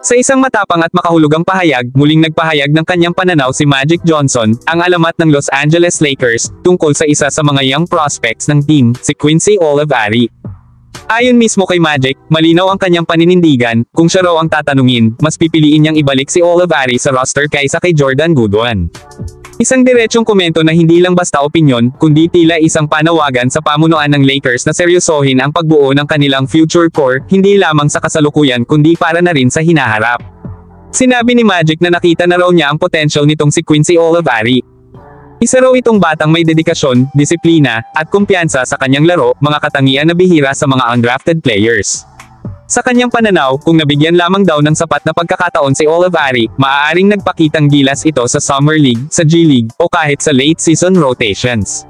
Sa isang matapang at makahulugang pahayag, muling nagpahayag ng kanyang pananaw si Magic Johnson, ang alamat ng Los Angeles Lakers, tungkol sa isa sa mga young prospects ng team, si Quincy Olivari. Ayon mismo kay Magic, malinaw ang kanyang paninindigan, kung siya raw ang tatanungin, mas pipiliin niyang ibalik si Olivari sa roster kaysa kay Jordan Goodwin. Isang diretsong komento na hindi lang basta opinyon, kundi tila isang panawagan sa pamunuan ng Lakers na seryosohin ang pagbuo ng kanilang future core, hindi lamang sa kasalukuyan kundi para na rin sa hinaharap. Sinabi ni Magic na nakita na raw niya ang potential nitong si Quincy Olivari. Isa raw itong batang may dedikasyon, disiplina, at kumpiyansa sa kanyang laro, mga katangian na bihira sa mga undrafted players. Sa kanyang pananaw, kung nabigyan lamang daw ng sapat na pagkakataon si Olivari, maaaring nagpakitang gilas ito sa Summer League, sa G League, o kahit sa late season rotations.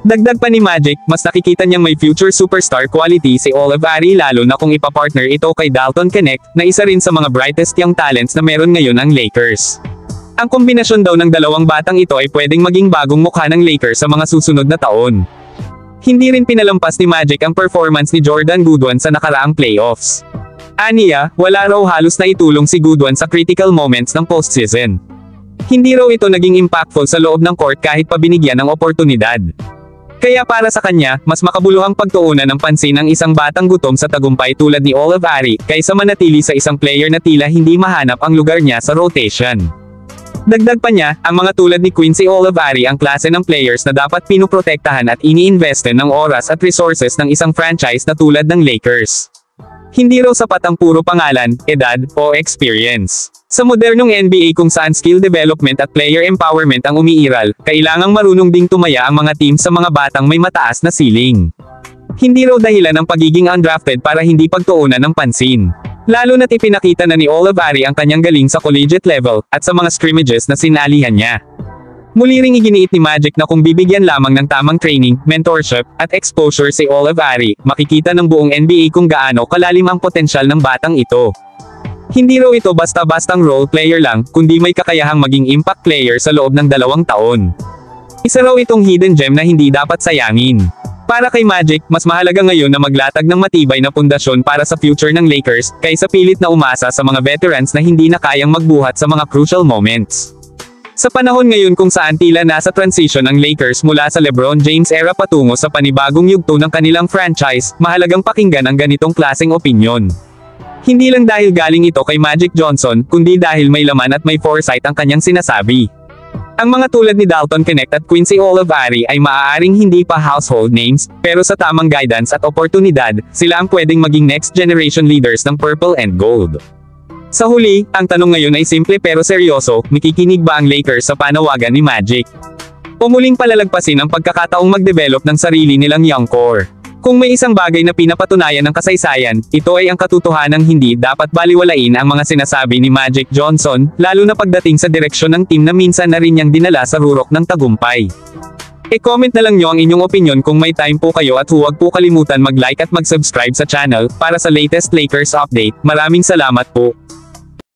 Dagdag pa ni Magic, mas nakikita niyang may future superstar quality si Olivari lalo na kung ipapartner ito kay Dalton Knecht, na isa rin sa mga brightest young talents na meron ngayon ang Lakers. Ang kombinasyon daw ng dalawang batang ito ay pwedeng maging bagong mukha ng Lakers sa mga susunod na taon. Hindi rin pinalampas ni Magic ang performance ni Jordan Goodwin sa nakaraang playoffs. Aniya, wala raw halos na itulong si Goodwin sa critical moments ng postseason. Hindi raw ito naging impactful sa loob ng court kahit pa binigyan ng oportunidad. Kaya para sa kanya, mas makabuluhang pagtuunan ng pansin ang isang batang gutom sa tagumpay tulad ni Olivari, kaysa manatili sa isang player na tila hindi mahanap ang lugar niya sa rotation. Dagdag pa niya, ang mga tulad ni Quincy Olivari ang klase ng players na dapat pinoprotektahan at iniinvesten ng oras at resources ng isang franchise na tulad ng Lakers. Hindi raw sapat ang puro pangalan, edad, o experience. Sa modernong NBA kung saan skill development at player empowerment ang umiiral, kailangang marunong ding tumaya ang mga team sa mga batang may mataas na ceiling. Hindi raw dahilan ng pagiging undrafted para hindi pagtuunan ng pansin. Lalo na't ipinakita na ni Olivari ang kanyang galing sa collegiate level, at sa mga scrimmages na sinalihan niya. Muli ring iginiit ni Magic na kung bibigyan lamang ng tamang training, mentorship, at exposure si Olivari, makikita ng buong NBA kung gaano kalalim ang potensyal ng batang ito. Hindi raw ito basta-bastang role player lang, kundi may kakayahang maging impact player sa loob ng 2 taon. Isa raw itong hidden gem na hindi dapat sayangin. Para kay Magic, mas mahalaga ngayon na maglatag ng matibay na pundasyon para sa future ng Lakers, kaysa pilit na umasa sa mga veterans na hindi na kayang magbuhat sa mga crucial moments. Sa panahon ngayon kung saan tila nasa transition ang Lakers mula sa LeBron James era patungo sa panibagong yugto ng kanilang franchise, mahalagang pakinggan ang ganitong klaseng opinyon. Hindi lang dahil galing ito kay Magic Johnson, kundi dahil may laman at may foresight ang kanyang sinasabi. Ang mga tulad ni Dalton Knecht at Quincy Olivari ay maaaring hindi pa household names, pero sa tamang guidance at oportunidad, sila ang pwedeng maging next generation leaders ng purple and gold. Sa huli, ang tanong ngayon ay simple pero seryoso, makikinig ba ang Lakers sa panawagan ni Magic? O muling palalagpasin ang pagkakataong mag-develop ng sarili nilang young core? Kung may isang bagay na pinapatunayan ng kasaysayan, ito ay ang katotohanang hindi dapat baliwalain ang mga sinasabi ni Magic Johnson, lalo na pagdating sa direksyon ng team na minsan na rin niyang dinala sa rurok ng tagumpay. E-comment na lang nyo ang inyong opinion kung may time po kayo, at huwag po kalimutan mag-like at mag-subscribe sa channel, para sa latest Lakers update. Maraming salamat po.